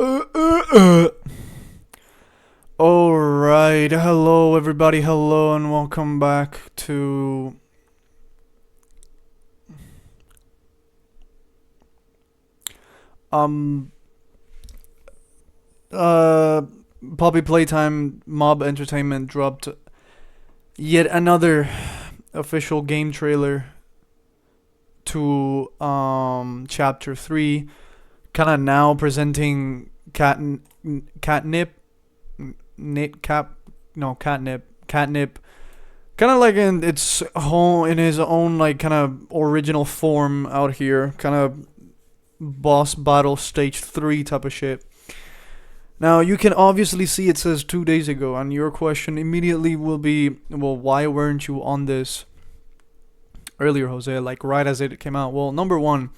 Alright, hello everybody, hello and welcome back to Puppy Playtime Mob Entertainment dropped yet another official game trailer to chapter 3, kinda now presenting Catnip, Catnap, kind of like in its in his own like kind of original form out here, kind of boss battle stage 3 type of shit. Now you can obviously see it says 2 days ago, and your question immediately will be, well, why weren't you on this earlier, Jose, like right as it came out? Well, number one,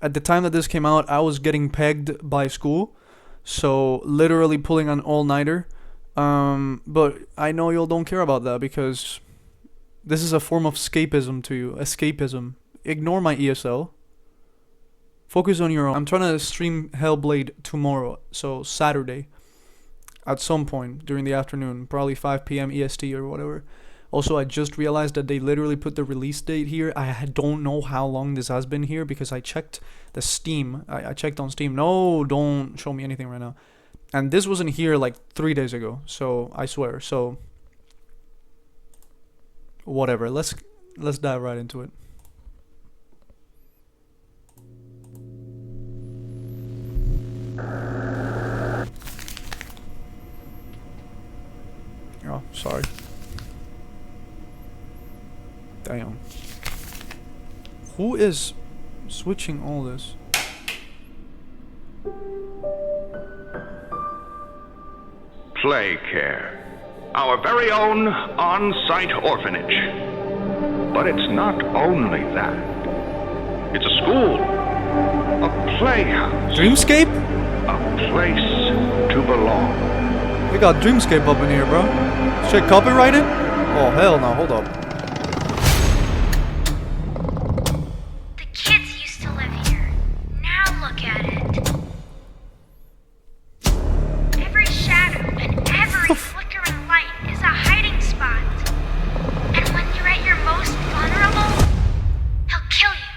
at the time that this came out, I was getting pegged by school, so literally pulling an all-nighter. But I know y'all don't care about that because this is a form of escapism to you. Escapism. Ignore my ESL. Focus on your own. I'm trying to stream HELLBLADE tomorrow, so Saturday, at some point during the afternoon, probably 5 p.m. EST or whatever. Also, I just realized that they literally put the release date here. I don't know how long this has been here because I checked the Steam. I checked on Steam. No, don't show me anything right now. And this wasn't here like 3 days ago, so I swear. So whatever. Let's dive right into it. Oh, sorry. Damn. Who is switching all this? Play Care, our very own on-site orphanage. But it's not only that. It's a school, a playhouse, Dreamscape? a place to belong. We got Dreamscape up in here, bro. Shit, copyrighted? Oh, hell no, hold up. The kids used to live here. Now look at it. Every shadow and every flickering light is a hiding spot. And when you're at your most vulnerable, he'll kill you.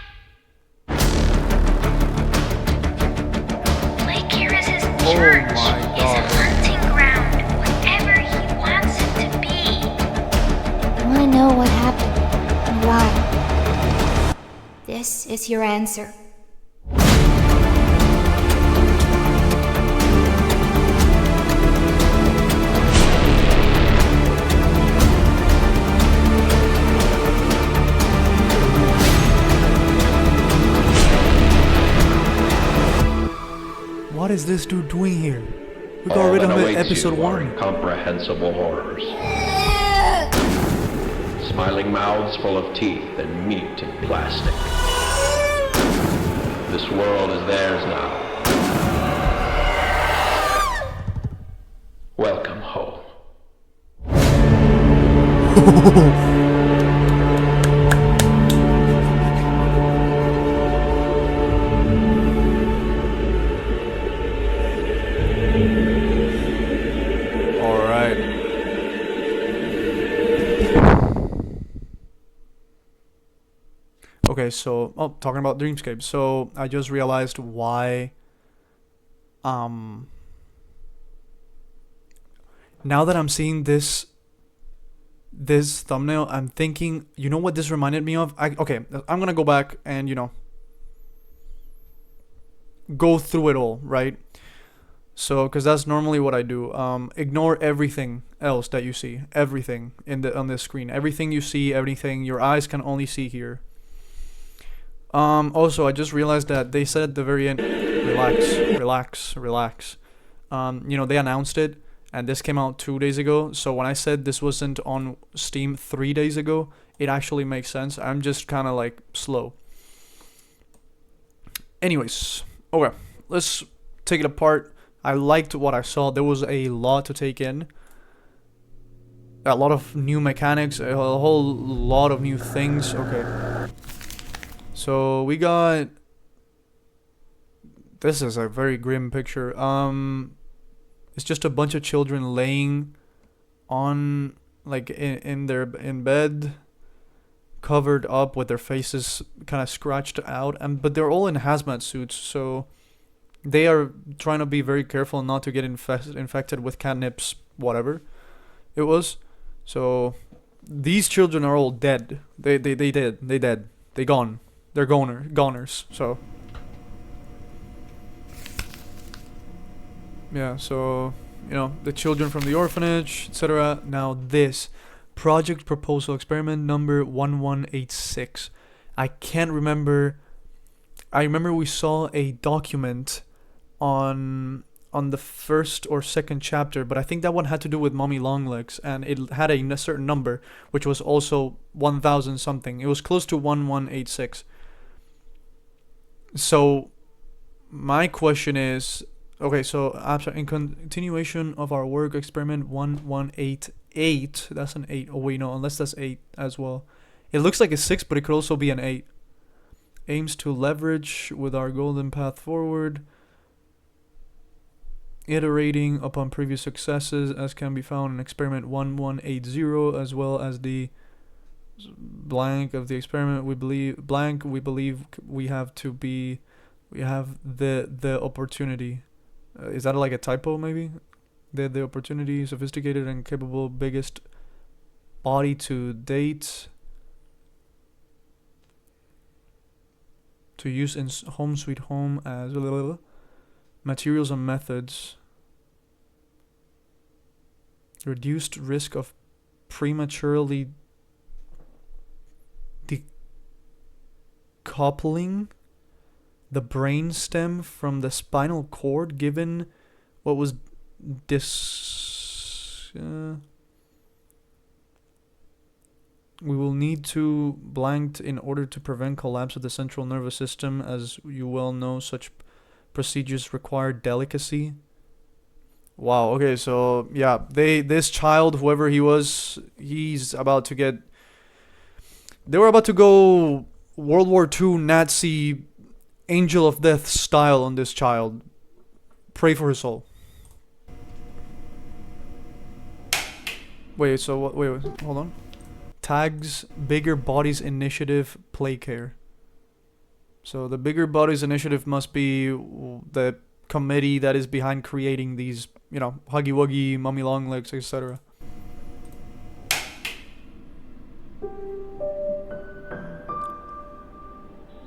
Playcare is his church. my His God. hunting ground. Whatever he wants it to be. I want to know what happened and why. This is your answer. What is this dude doing here? We got rid of it episode 1. Incomprehensible horrors. Smiling mouths full of teeth and meat and plastic. This world is theirs now. Welcome home. Alright. Okay, so talking about Dreamscape. So I just realized why now that I'm seeing this thumbnail, I'm thinking, you know what this reminded me of? Okay, I'm gonna go back and, you know, go through it all, right? So, because that's normally what I do. Ignore everything else that you see. Everything on this screen. Everything you see, everything your eyes can only see here. Also, I just realized that they said at the very end, relax. You know, they announced it, and this came out 2 days ago. So when I said this wasn't on Steam 3 days ago, it actually makes sense. I'm just kind of like slow. Anyways, okay, let's take it apart. I liked what I saw. There was a lot to take in. A lot of new mechanics, a whole lot of new things. Okay. So we got This is a very grim picture. It's just a bunch of children laying on, like, in bed, covered up with their faces kind of scratched out, but they're all in hazmat suits, so they are trying to be very careful not to get infected with catnip's whatever it was. So these children are all dead. They dead. They gone. They're goners. So yeah, so the children from the orphanage, etc. Now this project proposal experiment number 1186. I can't remember. I remember we saw a document on the first or second chapter, but I think that one had to do with Mommy Longlegs, and it had a certain number, which was also 1000 something. It was close to 1186. So my question is, okay, so in continuation of our work, experiment 1188, that's an 8. Oh wait, no, unless that's 8 as well. It looks like a 6, but it could also be an 8. Aims to leverage with our golden path forward, iterating upon previous successes as can be found in experiment 1180, as well as the blank of the experiment. We believe we have the opportunity. Is that like a typo maybe? The opportunity, sophisticated and capable, biggest body to date to use in Home Sweet Home as materials and methods. Reduced risk of prematurely decoupling the brain stem from the spinal cord, given what was we will need to blanked in order to prevent collapse of the central nervous system. As you well know, such procedures require delicacy. Wow, okay, so yeah, this child, whoever he was, he's about to get, they were about to go World War II Nazi Angel of Death style on this child. Pray for his soul. Wait, so what? Wait, hold on. Tags Bigger Bodies Initiative Play Care. So the Bigger Bodies Initiative must be the committee that is behind creating these, Huggy Wuggy, Mummy Longlegs, etc.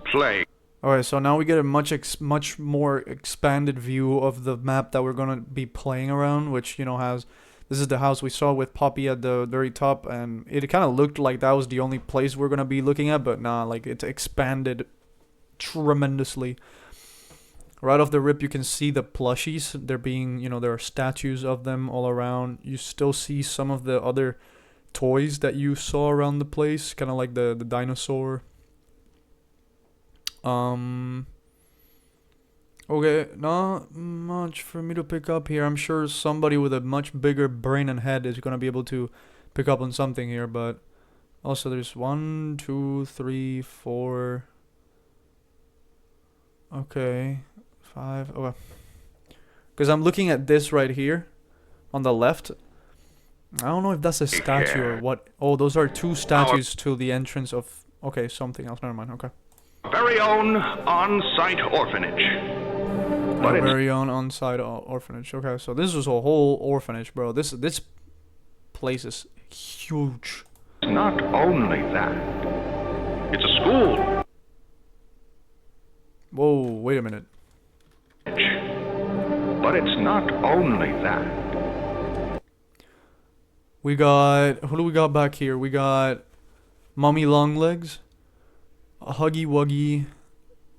Play. Alright, so now we get a much more expanded view of the map that we're gonna be playing around, which, has... This is the house we saw with Poppy at the very top, and it kind of looked like that was the only place we're gonna be looking at, but nah, like, it's expanded tremendously. Right off the rip, you can see the plushies. They're being, there are statues of them all around. You still see some of the other toys that you saw around the place, kind of like the dinosaur. Okay, not much for me to pick up here. I'm sure somebody with a much bigger brain and head is gonna be able to pick up on something here, but also there's 1, 2, 3, 4. Okay, 5. Okay, because I'm looking at this right here on the left. I don't know if that's a statue or what. Oh, those are 2 statues to the entrance of. Okay, something else. Never mind. Okay. Very own on-site orphanage. Our very own on-site orphanage. Okay, so this is a whole orphanage, bro. This place is huge. It's not only that. It's a school. Whoa, wait a minute. But it's not only that. We got... Who do we got back here? We got Mummy Longlegs, Huggy Wuggy,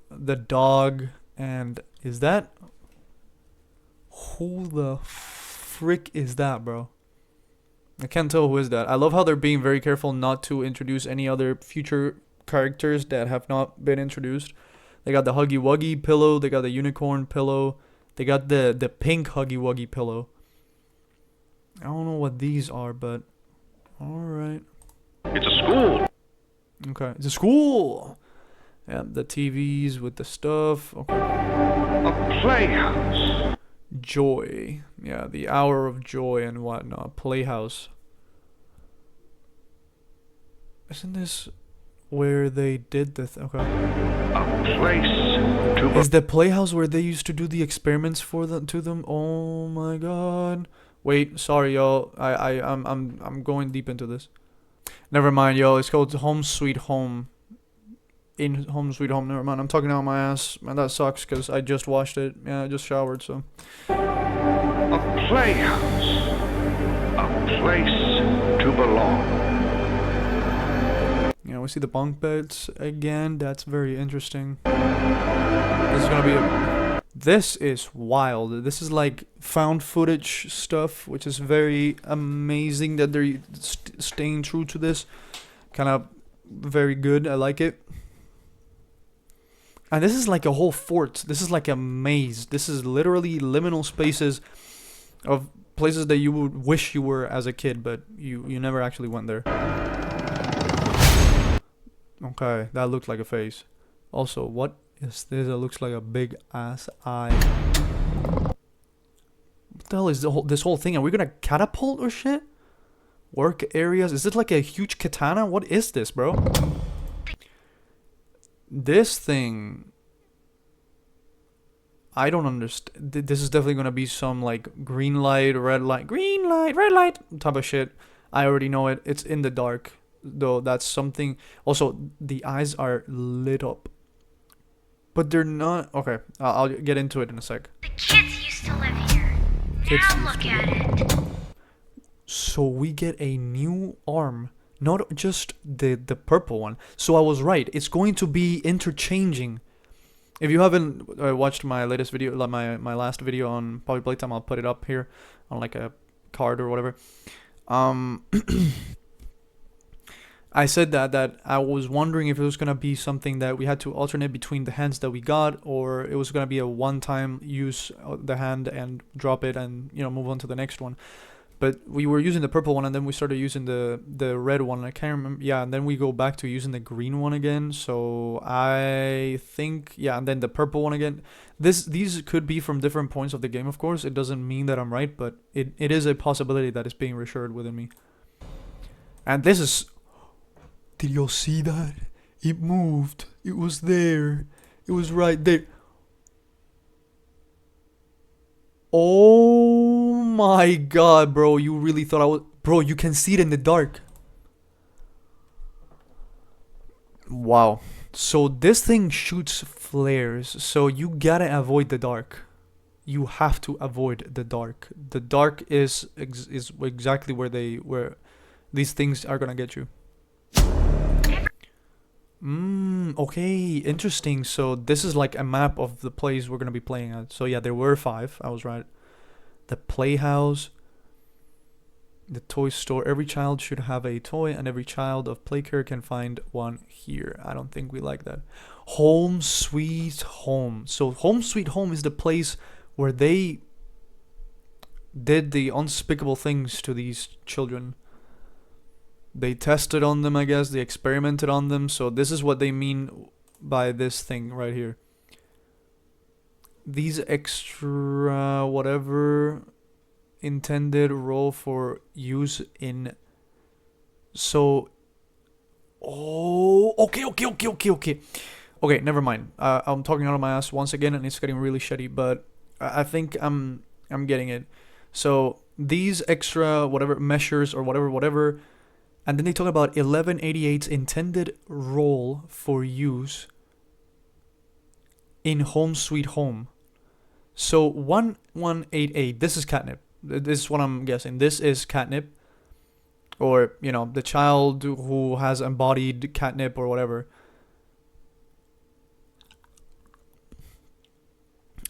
the dog, and... Is that... Who the frick is that, bro? I can't tell who is that. I love how they're being very careful not to introduce any other future characters that have not been introduced. They got the Huggy Wuggy pillow. They got the unicorn pillow. They got the pink Huggy Wuggy pillow. I don't know what these are, but... Alright. It's a school. Okay, it's a school! Yeah, the TVs with the stuff. Okay. A playhouse. Joy. Yeah, the hour of joy and whatnot. Playhouse. Isn't this where they did the okay. A place to Is the playhouse where they used to do the experiments for them to them? Oh my god. Wait, sorry y'all. I'm going deep into this. Never mind, yo. It's called Home Sweet Home. In Home Sweet Home. Never mind. I'm talking out my ass. Man, that sucks because I just washed it. Yeah, I just showered, so. a playhouse. A place to belong. You know, we see the bunk beds again. That's very interesting. This is gonna be a... This is wild. This is like found footage stuff, which is very amazing that they're staying true to this. Kind of very good. I like it. And this is like a whole fort. This is like a maze. This is literally liminal spaces of places that you would wish you were as a kid, but you never actually went there. Okay, that looked like a face. Also, what is this? It looks like a big ass eye. What the hell is this whole thing? Are we gonna catapult or shit? Work areas? Is it like a huge katana? What is this, bro? This thing... I don't understand. This is definitely gonna be some like green light, red light, green light, red light type of shit. I already know it. It's in the dark. Though that's something. Also, the eyes are lit up, but they're not. Okay, I'll get into it in a sec. The kids used to live here. Now look at it. So we get a new arm, not just the purple one. So I was right. It's going to be interchanging. If you haven't watched my latest video, like my last video on Poppy Playtime, I'll put it up here on like a card or whatever. I said that I was wondering if it was gonna be something that we had to alternate between the hands that we got, or it was gonna be a one-time use of the hand and drop it and move on to the next one. But we were using the purple one and then we started using the red one. I can't remember. Yeah, and then we go back to using the green one again. So I think and then the purple one again. These could be from different points of the game, of course. It doesn't mean that I'm right, but it is a possibility that is being reassured within me. And this is. Did y'all see that? It moved. It was there. It was right there. Oh my god, bro. You really thought I was... Bro, you can see it in the dark. Wow. So this thing shoots flares. So you gotta avoid the dark. You have to avoid the dark. The dark is exactly where these things are gonna get you. Okay, interesting. So this is like a map of the place we're gonna be playing at. So yeah, there were 5. I was right. The playhouse, the toy store. Every child should have a toy, and every child of Playcare can find one here. I don't think we like that. Home Sweet Home. So Home Sweet Home is the place where they did the unspeakable things to these children. They tested on them, I guess. They experimented on them. So this is what they mean by this thing right here. These extra whatever intended role for use in... So... Oh, okay. Okay, never mind. I'm talking out of my ass once again and it's getting really shitty, but I think I'm getting it. So these extra whatever measures or whatever... And then they talk about 1188's intended role for use in Home Sweet Home. So 1188, this is catnip. This is what I'm guessing. This is catnip. Or, the child who has embodied catnip or whatever.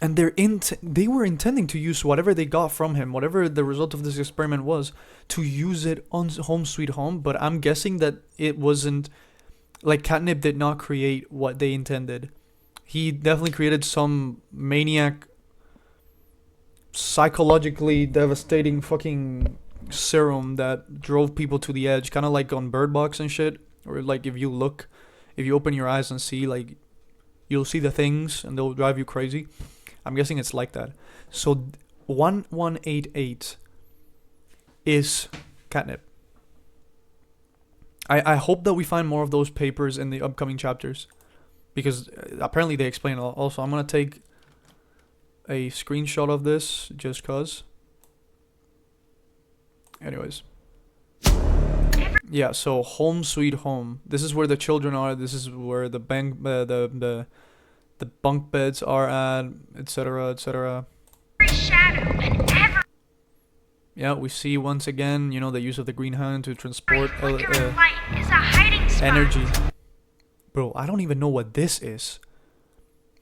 And they were intending to use whatever they got from him, whatever the result of this experiment was, to use it on Home Sweet Home. But I'm guessing that it wasn't... Like, Catnip did not create what they intended. He definitely created some maniac, psychologically devastating fucking serum that drove people to the edge. Kind of like on Bird Box and shit. Or like if you open your eyes and see, like, you'll see the things and they'll drive you crazy. I'm guessing it's like that. So 1188 is catnip. I hope that we find more of those papers in the upcoming chapters, because apparently they explain it. Also, I'm gonna take a screenshot of this just cause. Anyways. Yeah, so home sweet home. This is where the children are. This is where the the bunk beds are at, etc., etc. Every shadow and every Yeah, we see once again, you know, the use of the green hand to transport flickering light is a hiding spot. energy. Bro, I don't even know what this is.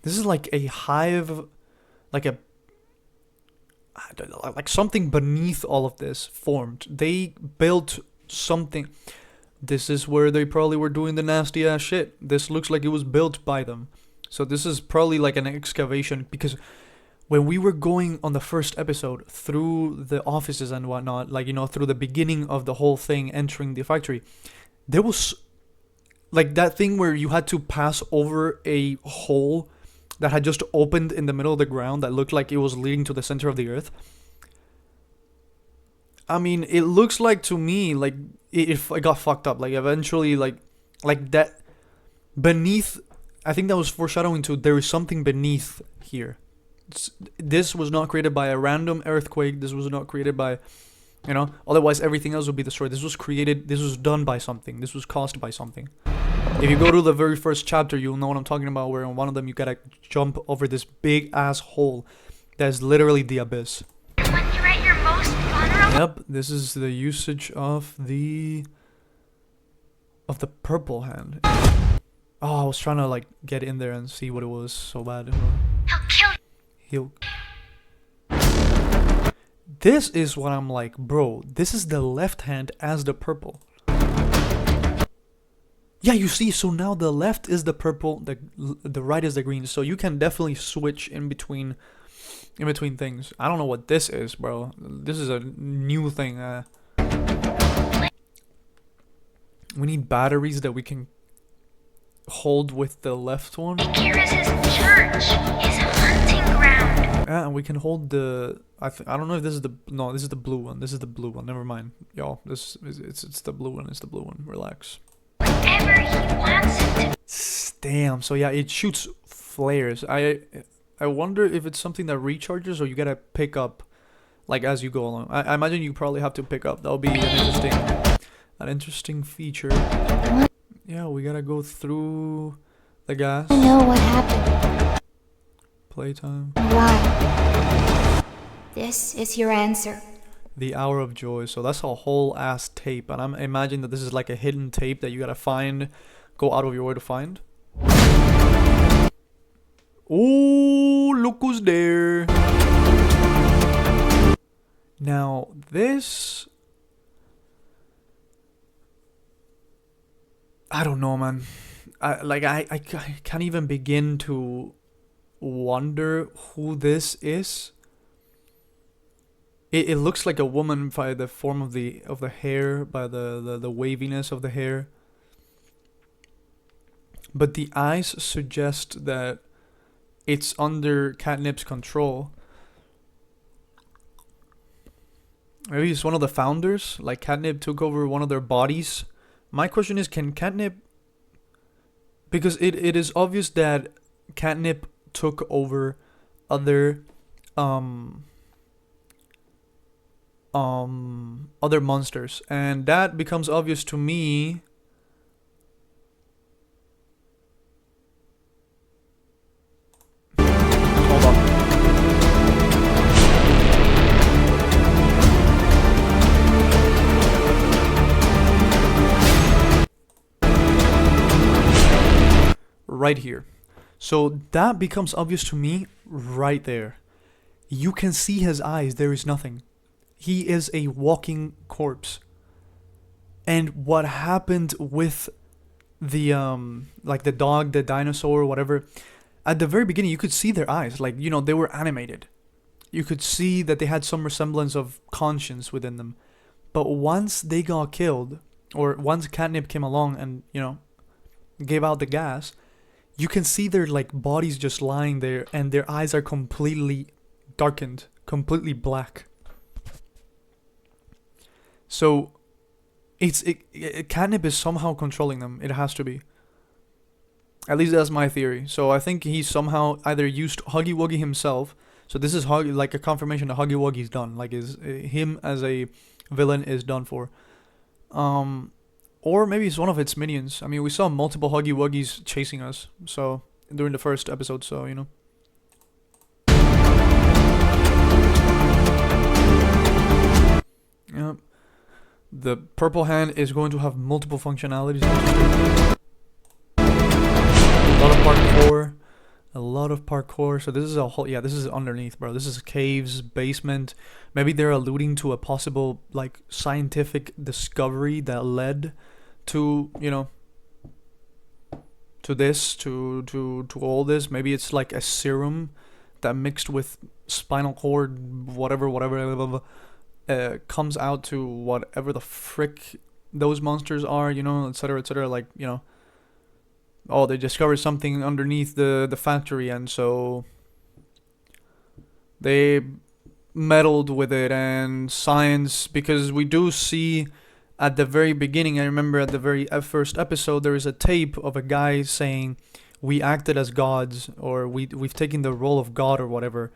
This is like a hive, like something beneath all of this formed. They built something. This is where they probably were doing the nasty ass shit. This looks like it was built by them. So this is probably like an excavation, because when we were going on the first episode through the offices and whatnot, like, you know, through the beginning of the whole thing, entering the factory, there was like that thing where you had to pass over a hole that had just opened in the middle of the ground that looked like it was leading to the center of the earth. I mean, it looks like to me like it got fucked up. Like eventually, like that beneath. I think that was foreshadowing to there is something beneath here. This was not created by a random earthquake. This was not created by, you know. Otherwise, everything else would be destroyed. This was created. This was done by something. This was caused by something. If you go to the very first chapter, you'll know what I'm talking about. Where in one of them you gotta jump over this big ass hole that is literally the abyss. When you're at your most vulnerable. Yep, this is the usage of the purple hand. Oh, I was trying to like get in there and see what it was so bad. He'll kill you. This is what I'm like, bro. This is the left hand as the purple. Yeah, you see, so now the left is the purple, the right is the green. So you can definitely switch in between things. I don't know what this is, bro. This is a new thing. We need batteries that we can hold with the left one. Kira's church, his hunting ground. Yeah, and we can hold the. I don't know if this is the. No, this is the blue one. This is the blue one. Never mind, y'all. This is it's the blue one. It's the blue one. Relax. Whatever he wants it to. Damn. So yeah, it shoots flares. I wonder if it's something that recharges or you gotta pick up, like as you go along. I imagine you probably have to pick up. That'll be an interesting feature. Yeah, we gotta go through the gas. I know what happened. Playtime. Why? This is your answer. The Hour of Joy. So that's a whole ass tape, and I'm imagining that this is like a hidden tape that you gotta find, go out of your way to find. Oh, look who's there. Now this, I don't know, man. I can't even begin to wonder who this is. It looks like a woman by the form of the hair, by the waviness of the hair. But the eyes suggest that it's under Catnip's control. Maybe it's one of the founders, like Catnip took over one of their bodies. My question is, can Catnip... Because it is obvious that Catnip took over other other monsters, and that becomes obvious to me. Hold on. Right here. So that becomes obvious to me right there. You can see his eyes. There is nothing. He is a walking corpse. And what happened with the like the dog, the dinosaur, whatever, at the very beginning you could see their eyes, like, you know, they were animated. You could see that they had some resemblance of conscience within them. But once they got killed, or once Catnip came along and, you know, gave out the gas, you can see their like bodies just lying there, and their eyes are completely darkened, completely black. So Catnap is somehow controlling them. It has to be. At least that's my theory. So I think he somehow either used Huggy Wuggy himself. So this is like a confirmation that Huggy Wuggy's done. Like him as a villain is done for. Or maybe it's one of its minions. I mean, we saw multiple Huggy Wuggys chasing us. So during the first episode. So you know. Yep. The purple hand is going to have multiple functionalities. A lot of parkour. A lot of parkour. So this is a whole... Yeah, this is underneath, bro. This is caves, basement. Maybe they're alluding to a possible, like, scientific discovery that led to, you know... to this, to all this. Maybe it's like a serum that mixed with spinal cord, whatever, comes out to whatever the frick those monsters are, you know, etc., like, you know. Oh, they discovered something underneath the factory, and so they meddled with it. And science, because we do see at the very beginning, I remember at the very first episode, there is a tape of a guy saying, we acted as gods, or we've taken the role of God, or whatever.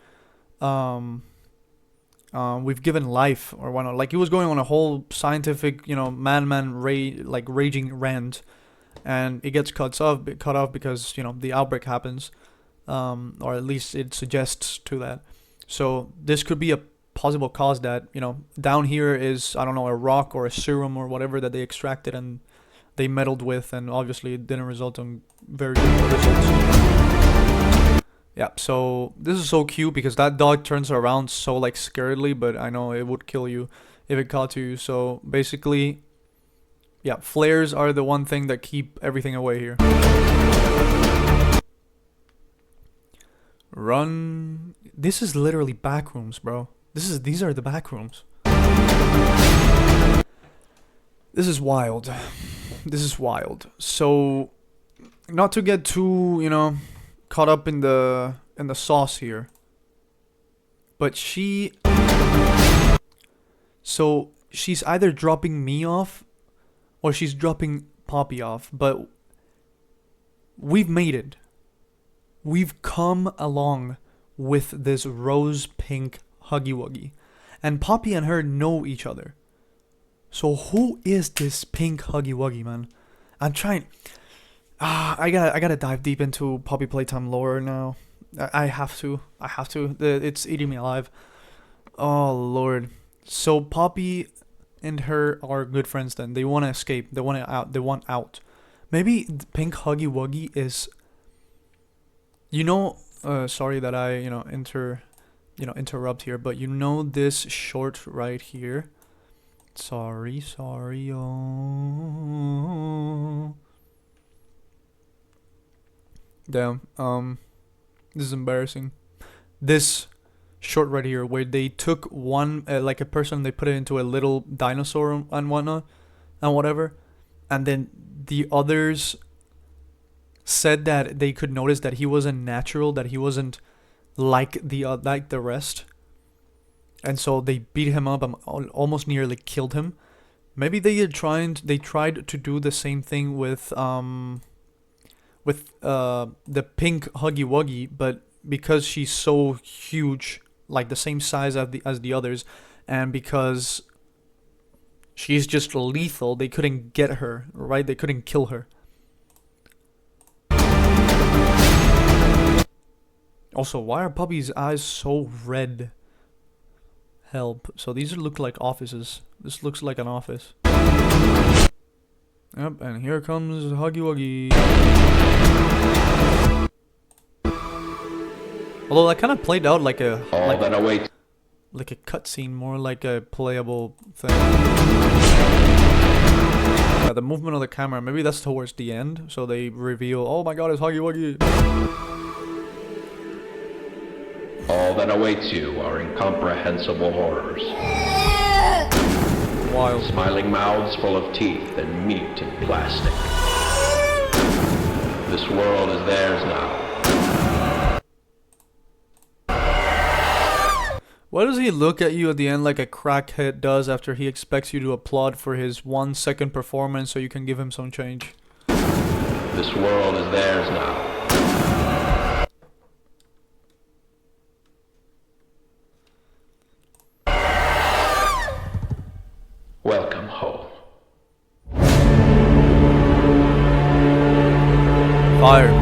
We've given life, or whatnot. Like, he was going on a whole scientific, you know, raging rant, and it gets cut off because, you know, the outbreak happens, or at least it suggests to that. So this could be a possible cause that, you know, down here is, I don't know, a rock or a serum or whatever that they extracted and they meddled with, and obviously it didn't result in very good results. Yeah, so this is so cute because that dog turns around so like scaredly, but I know it would kill you if it caught you. So basically, yeah, flares are the one thing that keep everything away here. Run. This is literally back rooms, bro. These are the back rooms. This is wild. This is wild. So, not to get too, you know, caught up in the sauce here, but she's either dropping me off or she's dropping Poppy off, but we've made it. We've come along with this rose pink Huggy Wuggy, and Poppy and her know each other. So who is this pink Huggy Wuggy, man? I'm trying. I gotta dive deep into Poppy Playtime lore now. I have to. It's eating me alive. Oh lord. So Poppy and her are good friends. Then they want to escape. They want out. Maybe Pink Huggy Wuggy is. You know. Sorry that I interrupt here, but you know this short right here. Sorry. Oh. Damn. This is embarrassing. This short right here, where they took one, like a person, they put it into a little dinosaur and whatnot, and whatever, and then the others said that they could notice that he wasn't natural, that he wasn't like the rest, and so they beat him up and almost nearly killed him. Maybe they tried to do the same thing with the pink Huggy Wuggy, but because she's so huge, like the same size as the others, and because she's just lethal, they couldn't get her, right? They couldn't kill her. Also, why are Puppy's eyes so red? Help. So these look like offices. This looks like an office. Yep, and here comes Huggy Wuggy. Although that kind of played out like a like a cutscene, more like a playable thing. Yeah, the movement of the camera, maybe that's towards the end, so they reveal, oh my god, it's Huggy Wuggy. All that awaits you are incomprehensible horrors. Wild. Smiling mouths full of teeth and meat and plastic. This world is theirs now. Why does he look at you at the end like a crackhead does after he expects you to applaud for his 1 second performance so you can give him some change? This world is theirs now. Welcome home. Fire.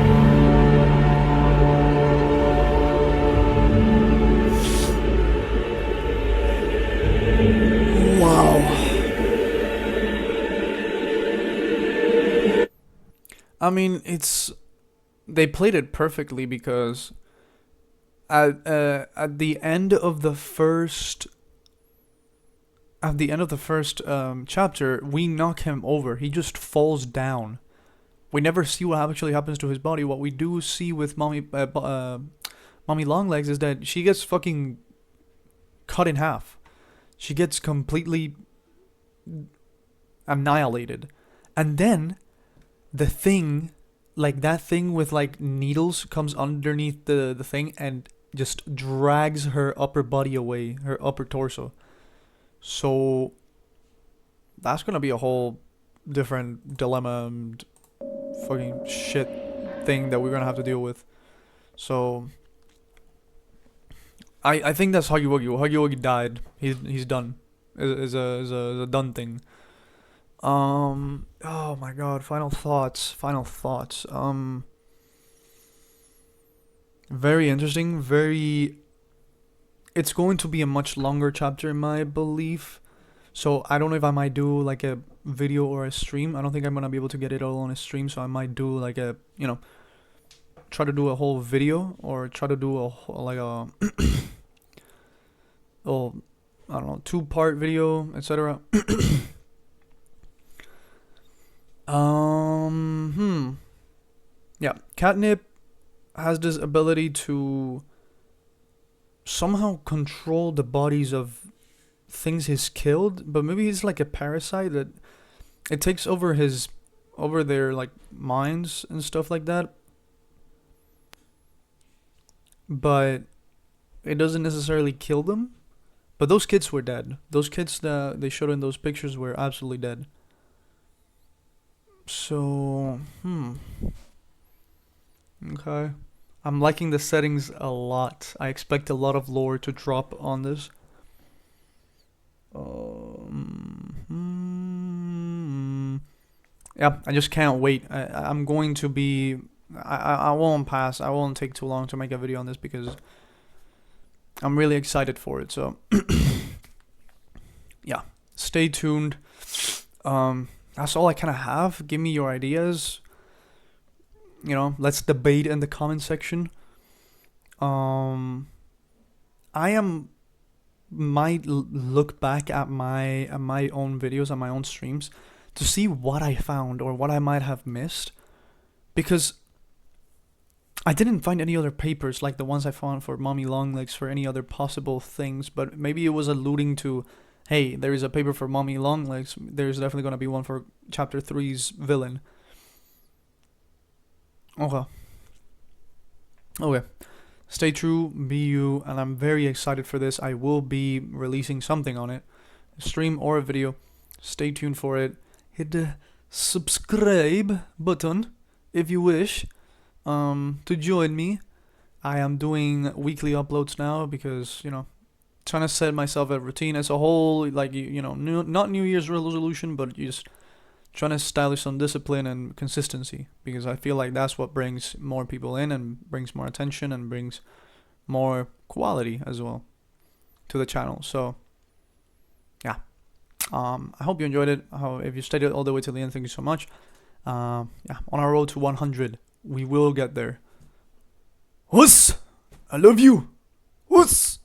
Wow. I mean, they played it perfectly because at the end of the first chapter, we knock him over. He just falls down. We never see what actually happens to his body. What we do see with Mommy Longlegs is that she gets fucking cut in half. She gets completely annihilated. And then the thing, like that thing with like needles, comes underneath the thing and just drags her upper body away, her upper torso. So that's gonna be a whole different dilemma and fucking shit thing that we're gonna have to deal with. So I think that's Huggy Wuggy. Huggy Wuggy died. He's done. Is a done thing. Oh my god. Final thoughts. Very interesting. It's going to be a much longer chapter in my belief. So I don't know if I might do like a video or a stream. I don't think I'm gonna be able to get it all on a stream. So I might do like a, try to do a whole video or try to do like a oh, I don't know, 2-part video, etc. Yeah, Catnap has this ability to somehow control the bodies of things he's killed, but maybe he's like a parasite that it takes over their like minds and stuff like that. But it doesn't necessarily kill them. But those kids were dead. Those kids that they showed in those pictures were absolutely dead. So, okay. I'm liking the settings a lot. I expect a lot of lore to drop on this. Yeah, I just can't wait. I'm going to be... I won't pass. I won't take too long to make a video on this because I'm really excited for it. So, yeah, stay tuned. That's all I kind of have. Give me your ideas. Let's debate in the comment section. Might look back at my own videos, at my own streams, to see what I found or what I might have missed, because I didn't find any other papers like the ones I found for Mommy Longlegs for any other possible things, but maybe it was alluding to, hey, there is a paper for Mommy Longlegs, there's definitely going to be one for Chapter 3's villain. Okay. Stay true, be you, and I'm very excited for this. I will be releasing something on it, a stream or a video. Stay tuned for it. Hit the subscribe button if you wish to join me. I am doing weekly uploads now because, trying to set myself a routine as a whole, like, not New Year's resolution, but just trying to establish some discipline and consistency, because I feel like that's what brings more people in and brings more attention and brings more quality as well to the channel. So yeah, I hope you enjoyed it. If you stayed all the way to the end, thank you so much. Yeah, on our road to 100, we will get there. Wuss! I love you. Wuss!